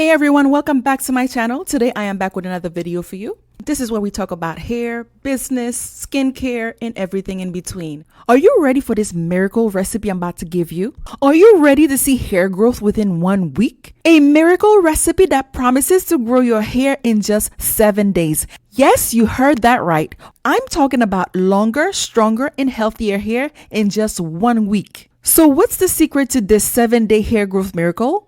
Hey everyone, welcome back to my channel. Today I am back with another video for you. This is where we talk about hair, business, skincare, and everything in between. Are you ready for this miracle recipe I'm about to give you? Are you ready to see hair growth within 1 week? A miracle recipe that promises to grow your hair in just 7 days. Yes, you heard that right. I'm talking about longer, stronger, and healthier hair in just 1 week. So what's the secret to this 7-day hair growth miracle?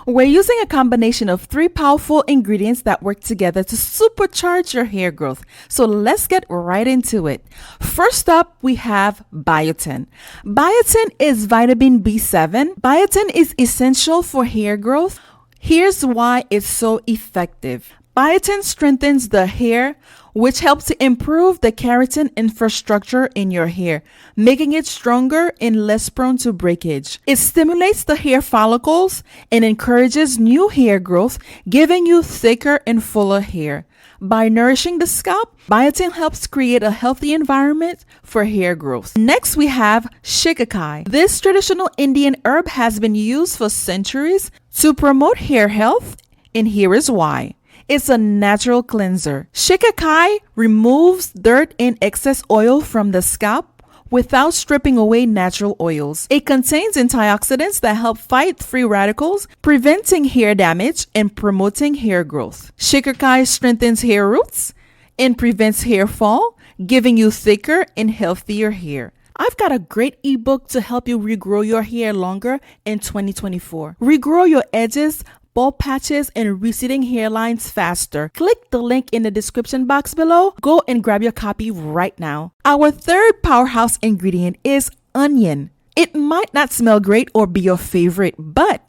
We're using a combination of 3 powerful ingredients that work together to supercharge your hair growth. So let's get right into it. First up, we have biotin. Biotin is vitamin B7. Biotin is essential for hair growth. Here's why it's so effective. Biotin strengthens the hair, which helps to improve the keratin infrastructure in your hair, making it stronger and less prone to breakage. It stimulates the hair follicles and encourages new hair growth, giving you thicker and fuller hair. By nourishing the scalp, biotin helps create a healthy environment for hair growth. Next, we have shikakai. This traditional Indian herb has been used for centuries to promote hair health, and here is why. It's a natural cleanser. Shikakai removes dirt and excess oil from the scalp without stripping away natural oils. It contains antioxidants that help fight free radicals, preventing hair damage and promoting hair growth. Shikakai strengthens hair roots and prevents hair fall, giving you thicker and healthier hair. I've got a great ebook to help you regrow your hair longer in 2024. Regrow your edges, bald patches, and receding hairlines faster. Click the link in the description box below. Go and grab your copy right now. Our third powerhouse ingredient is onion. It might not smell great or be your favorite, but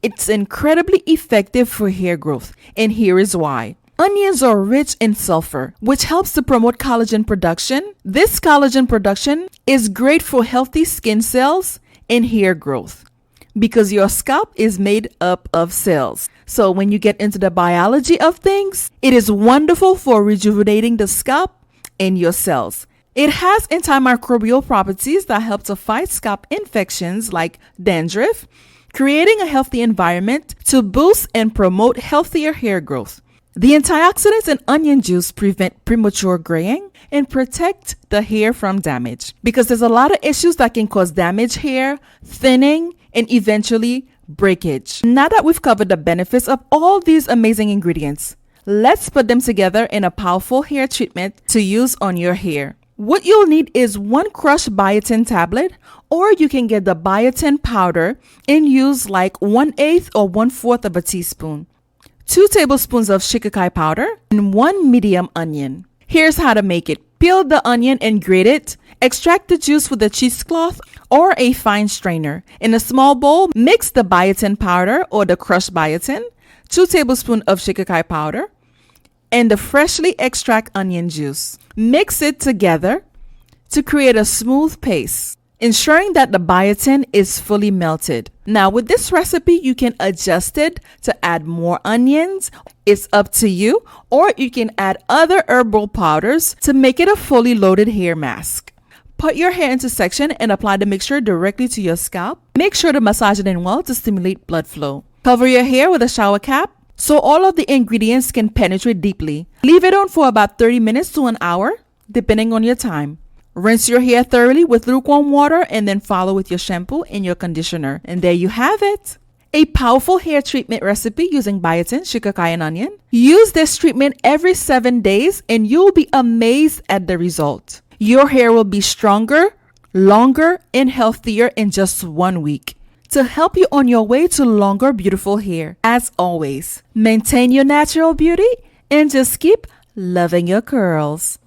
it's incredibly effective for hair growth, and here is why. Onions are rich in sulfur, which helps to promote collagen production. This collagen production is great for healthy skin cells and hair growth, because your scalp is made up of cells. So when you get into the biology of things, it is wonderful for rejuvenating the scalp and your cells. It has antimicrobial properties that help to fight scalp infections like dandruff, creating a healthy environment to boost and promote healthier hair growth. The antioxidants in onion juice prevent premature graying and protect the hair from damage, because there's a lot of issues that can cause damaged hair, thinning, and eventually breakage. Now that we've covered the benefits of all these amazing ingredients, let's put them together in a powerful hair treatment to use on your hair. What you'll need is 1 crushed biotin tablet, or you can get the biotin powder and use like 1/8 or 1/4 of a teaspoon, 2 tablespoons of shikakai powder, and 1 medium onion. Here's how to make it. Peel the onion and grate it. Extract the juice with a cheesecloth or a fine strainer. In a small bowl, mix the biotin powder or the crushed biotin, 2 tablespoons of shikakai powder, and the freshly extracted onion juice. Mix it together to create a smooth paste, ensuring that the biotin is fully melted. Now with this recipe, you can adjust it to add more onions. It's up to you, or you can add other herbal powders to make it a fully loaded hair mask. Put your hair into section and apply the mixture directly to your scalp. Make sure to massage it in well to stimulate blood flow. Cover your hair with a shower cap so all of the ingredients can penetrate deeply. Leave it on for about 30 minutes to an hour, depending on your time. Rinse your hair thoroughly with lukewarm water and then follow with your shampoo and your conditioner. And there you have it. A powerful hair treatment recipe using biotin, shikakai, and onion. Use this treatment every 7 days and you'll be amazed at the result. Your hair will be stronger, longer, and healthier in just 1 week. To help you on your way to longer, beautiful hair. As always, maintain your natural beauty and just keep loving your curls.